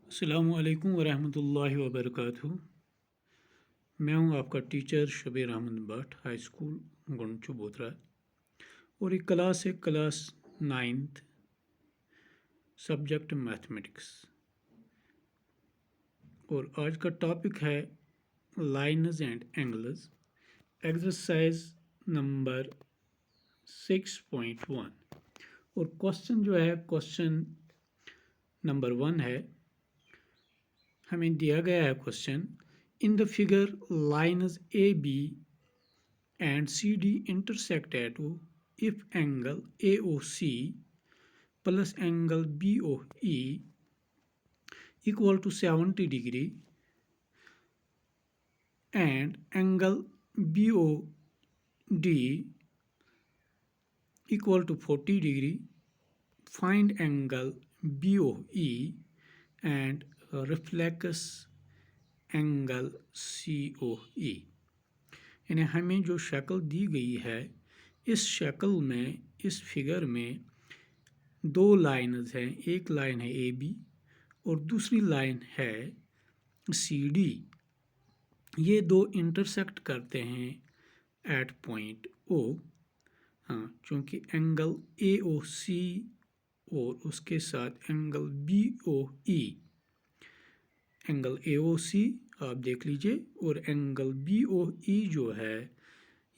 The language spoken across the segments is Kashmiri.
अस्सलामुअलैकुम वरहमतुल्लाहि वबरकातुहू। मैं हूं आपका teacher Shabir Ahmad Bhat, high school Gund Chabutra, और एक क्लास है क्लास 9th, सब्जेक्ट मैथमेटिक्स। और आज का टॉपिक है lines and angles, exercise number 6.1। और क्वेश्चन जो है, क्वेश्चन नंबर 1 है। हमें दिया गया है question, in the figure lines A B and C D intersect at O if angle A O C plus angle B O E equal to 70 degree and angle B O D equal to 40 degree, find angle B O E and reflex angle C O E. यानी हमें जो शक्ल दी गई है, इस शक्ल में, इस फिगर में दो लाइन्स हैं। एक लाइन है ए बी और दूसरी लाइन है सी डी। ये दो इंटरसेक्ट करते हैं एट पॉइंट ओ। हाँ, चूँकि एंगल ए ओ सी और उसके साथ angle B O E, angle A O C आप देख लीजिए और एंगल बी ओ ई जो है,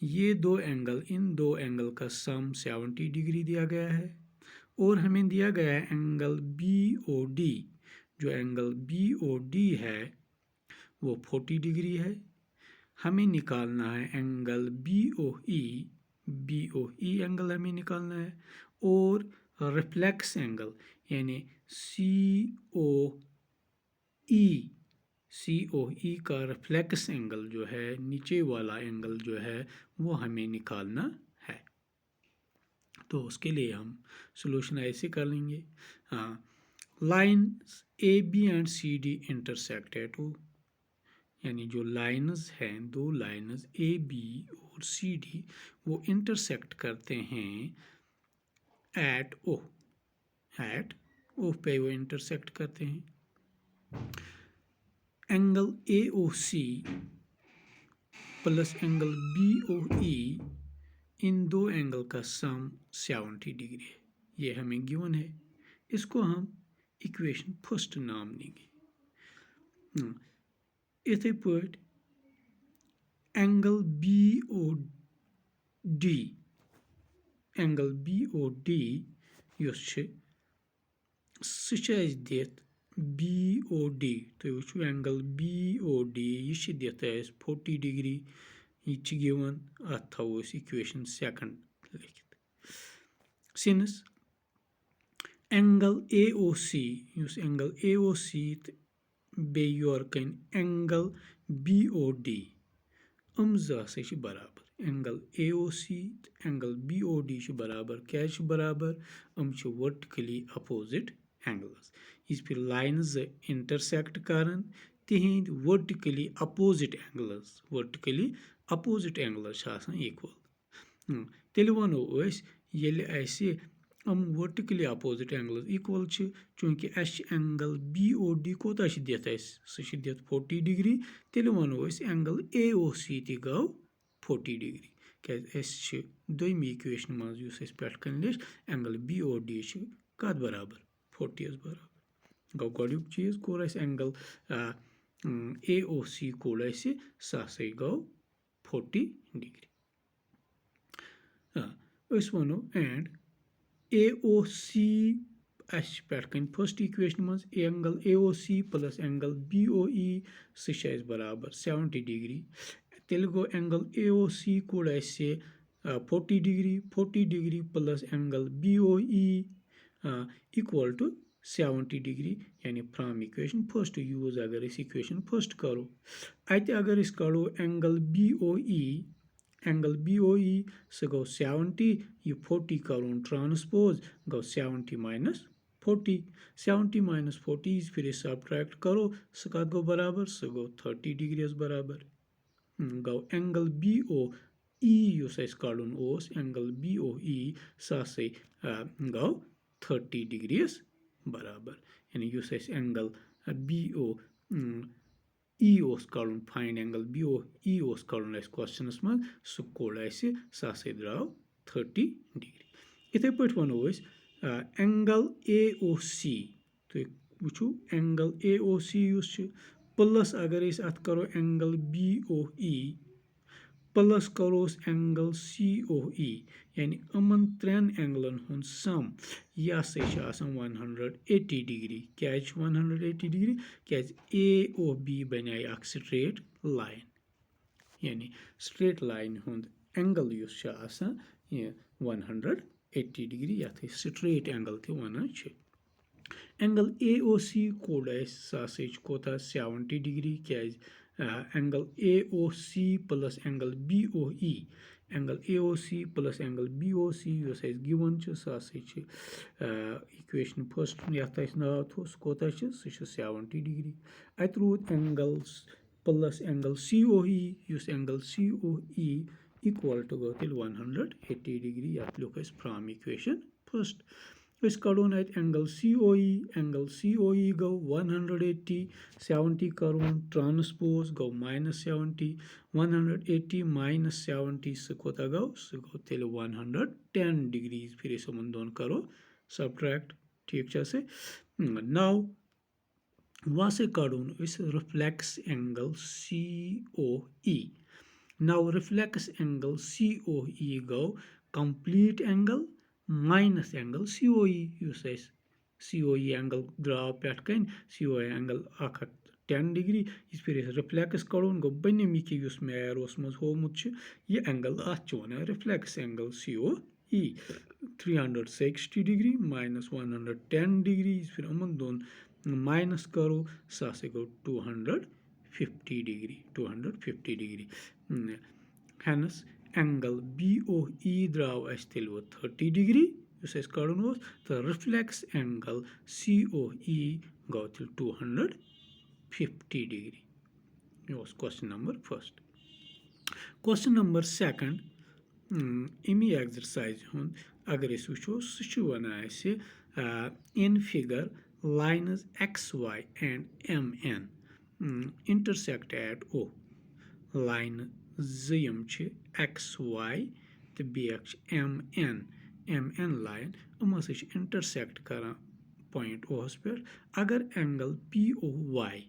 ये दो एंगल, इन दो एंगल का सम 70 डिग्री दिया गया है। और हमें दिया गया है एंगल बी ओ डी। जो एंगल बी ओ डी है वो 40 डिग्री है। हमें निकालना है angle B O E angle हमें निकालना है। और रिफ्लेक्स एंगल यानी सी ओ ई का रिफ्लेक्स एंगल जो है, नीचे वाला एंगल जो है, वो हमें निकालना है। तो उसके लिए हम सॉल्यूशन ऐसे कर लेंगे। हाँ, lines A B and C D intersect at O, यानी जो लाइन्स हैं, दो लाइन्स ए बी और सी डी, वो इंटरसेक्ट करते हैं एट ओ पे वो इंटरसेक्ट करते हैं। Angle A O C plus angle B O E, इन दो एंगल का सम 70 डिग्री है। ये हमें गिवन है। इसको हम इक्वेशन फर्स्ट नाम देंगे। इथे पट angle B O D, angle B O D युस छे, सह छे अस दित बी ओ डी। तो वो एंगल बी ओ डी, यह दित अस 40 डिग्री। यह गिवन, अत थो इक्वेशन सेकंड लिखित। Since angle A O C, angle A O C बे योर कन एंगल बी ओ डी, हम ज बराबर। Angle A O C angle B O D बराबर क्या बराबर, हम वर्टिकली अपोजिट एंगल्स। इस पे लाइन्स इंटरसेक्ट करन, तिहिंद वर्टिकली अपोजिट एंगल्स इक्वल। तेल वनो ये हम वर्टिकली अपोजिट एंगल्स इक्वल, चूँकि एंगल बी ओ डी कोता दित, सह दित 40 डिग्री। तेल वनो एंगल ए ओ सी ती गो 40 डिग्री। क्या दोयम इक्वेशन मज पेट कन लिख, एंगल बी ओ डी कत बराबर 40 बराबर। गो गोडुक चीज कोर एंगल ए ओ सी कोर सह गो 40 डिग्री। वनो एंड ए ओ सी पेट कन फर्स्ट इक्वेशन मज angle A O C plus angle B O E सह बराबर 70 डिग्री। तेल गो एंगल ए ओ सी कोर 40 degree plus angle B O E equal to 70 degree. यानी फ्रॉम इक्वेशन फर्स्ट यूज अगर इक्वेशन फर्स्ट करो, अत अगर कड़ो एंगल बी ओ ई सह गो 70, यह 40 करोन ट्रांसपोज, गो 70 माइनस 40। 70 माइनस 40 फिर सब्ट्रैक्ट करो, सह कत गो बराबर, सह गो 30 डिग्री बराबर। गो एंगल बी ओ ई कड़न एंगल बी ओ ई सह गो 30 डिग्री बराबर। यानी युस अस एंगल बी ओ ई ओस कड़न फाइंड एंगल बी ओ ई ओस कड़न अस क्वेश्चनस मज सह कोड अस सह द्राव 30 डिग्री इथे पे वनो एंगल ए ओ सी तुम वो angle A O C plus अगर अत करो angle B O E plus करोस एंगल सी ओ ई यानी यमन त्रेन एंगलन हुन सम यह सह 180 डिग्री क्या 180 डिग्री क्या ए ओ बी बने स्ट्रेट लाइन यानी स्ट्रेट लाइन हुंद एंगल युस 180 डिग्री यथ स्ट्रेट एंगल ते वनान angle A O C code सह कोता 70 डिग्री क्या angle A O C plus angle B O E angle A O C plus angle B O C given सह इक्वेशन फर्स्ट यथ नाव थो सह कोता सह 70 डिग्री अत रूद angle plus angle C O E angle C O E equal to गो 180 डिग्री यथ लिख फ्रॉम इक्वेशन फर्स्ट कड़ोन एंगल सी ओ ई गो 180 70 करोन ट्रांसपोज गो -70 180 -70 सह कोता गो सह गो तेल 110 डिग्री फिर समन दोन करो सब्ट्रैक्ट ठीक से नाउ वहाँ से कड़ोन reflex angle C O E now reflex angle C O E गो complete angle minus angle C O E C O E angle द्राव पे कन सी ओ एंगल 10 डिग्री फिर रिफ्लेक्स कड़ोन गो बनिम यह मे एरोस मज होमुत यह एंगल अत वन reflex angle C O E 360 degree -110 degree फिर यमन दोन माइनस करो सह गो 250 डिग्री हेनस एंगल बी ओ ई द्राव तेल 30 डिग्री कड़न तो reflex angle C O E गो 250 डिग्री यह question number first question number second अमी एक्सरसाइज अगर वो सह वनान in figure lines X Y and M N intersect at O line जम एक्स वाई तो बेक एम एन लाइन हम इंटरसेक्ट कर पॉइंट ओहस पे अगर angle P O Y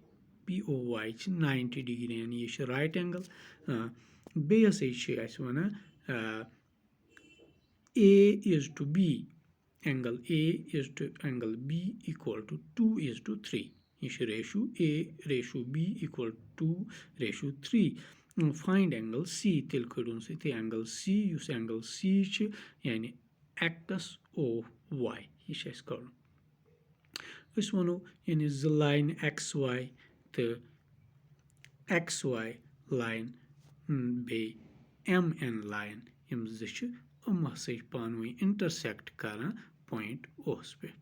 90 degree यानी यह राइट एंगल बेस वन ए is to B angle A is to angle B equal to 2:3 यह ratio be equal to ratio 3 find angle C तेल कड़न सह एंगल सी एंगल सी यानी एक्स ओ वाई यह कड़न वनो यानी ज लाइन एक्स वाई तो एक्स वाई लाइन बे एम एन लाइन यम हसा पान इंटरसेक्ट कर पॉइंट ओहस पे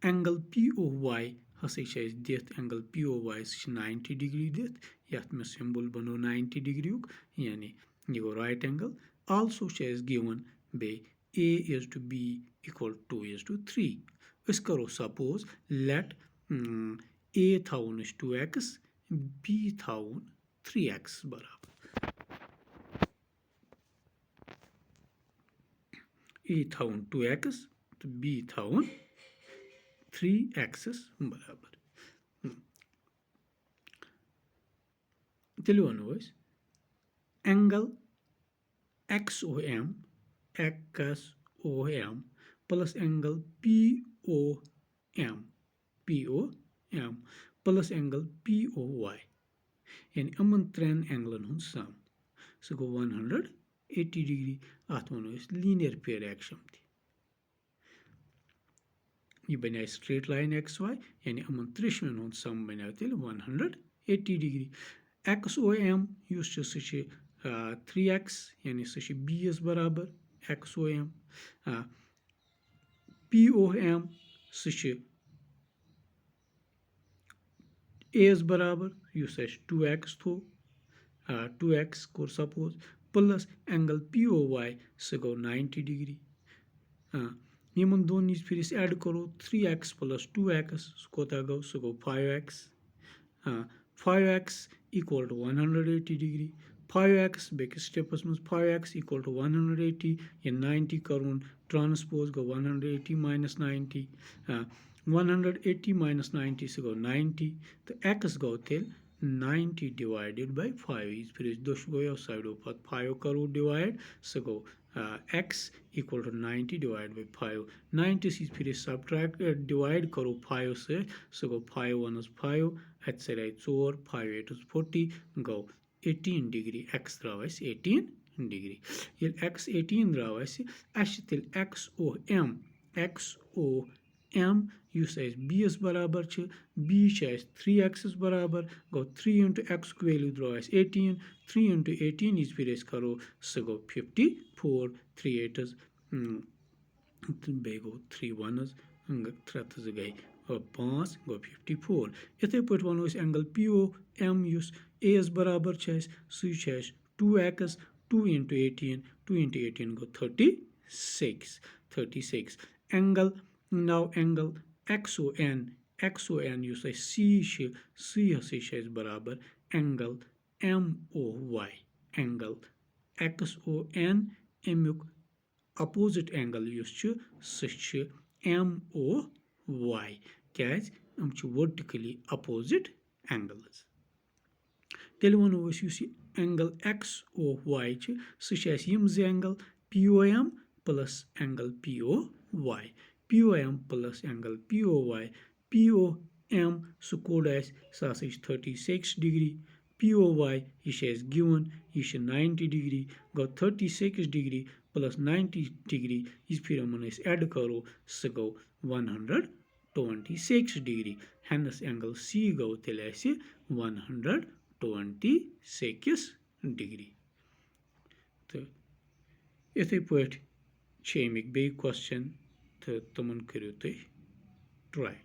एंगल पी ओ वाई हसा दिथ angle P O Y 90 degree दिथ यथ में सिंबल बनो 90 डिग्री यानी यह गो राइट एंगल आल्सो गिवन बे A is to B equal 2:3 करो सपोज लेट ए थवन 2x बी थवन 3x बराबर ए थवन 2x तो बी थवन 3x बराबर तेल वनो angle X O M plus angle P O M plus angle P O Y यानी यमन त्रेन एंगलन हुन सम सह गो 180 डिग्री अत वनो लीनियर पेयर एक्शन यह बने स्ट्रेट लाइन एक्स वाई यानी यमन त्रिशवन हुन सम बने तेल 180 डिग्री एक्स ओ एम सह 3x यानी सह बी बराबर X O M P O M सह ए बराबर 2x थो 2x कोर suppose plus angle P O Y सह गो 90 डिग्री यमन दोन फिर ऐड करो 3x + 2x कोता गो सो गो 5x 5x = 180 degree 5x बेकिस steppes में 5x = 180 ये 90 करूँ ट्रांसपोज गो 180 - 90 180 - 90 से गो 90 तो x गो तेल 90 divided by 5 फिर दोश गो साइडो पर 5 करो divide so go x = 90 divided by 5 90 से फिर सब्ट्रैक्ट डिवाइड करो 5 से सो गो 5 1 is 5 at से 4 5 8 is 40 go 18 degree x द्राव 18 degree ये x 18 द्राव तेल x o m use b बराबर b 3x बराबर गो 3 × x को वैल्यू द्राव 18 3 × 18 इस फिर करो सो गो 54 3 8 बे गो 3 1 3 गई 5 गो 54 इथे पे वो एंगल POM युस a बराबर सह 2x 2 × 18 2 × 18 गो 36 angle now angle XON use C हसे बराबर एंगल MOY एंगल XON अमुक अपोजिट एंगल युस सह MOY क्या वर्टिकली अपोजिट एंगल्स तेल वनो एंगल XOY सह angle POM plus angle POY POM plus angle POY POM सह कोड सह 36 डिग्री POY यह गिवन यह 90 डिग्री गो 36 डिग्री प्लस 90 डिग्री इस फिर ऐड करो सह गो 126 डिग्री हेंस एंगल C गो तेल 126 डिग्री तो इथे पे अमिक बे क्वेश्चन तो तुमन करो तुम ट्राई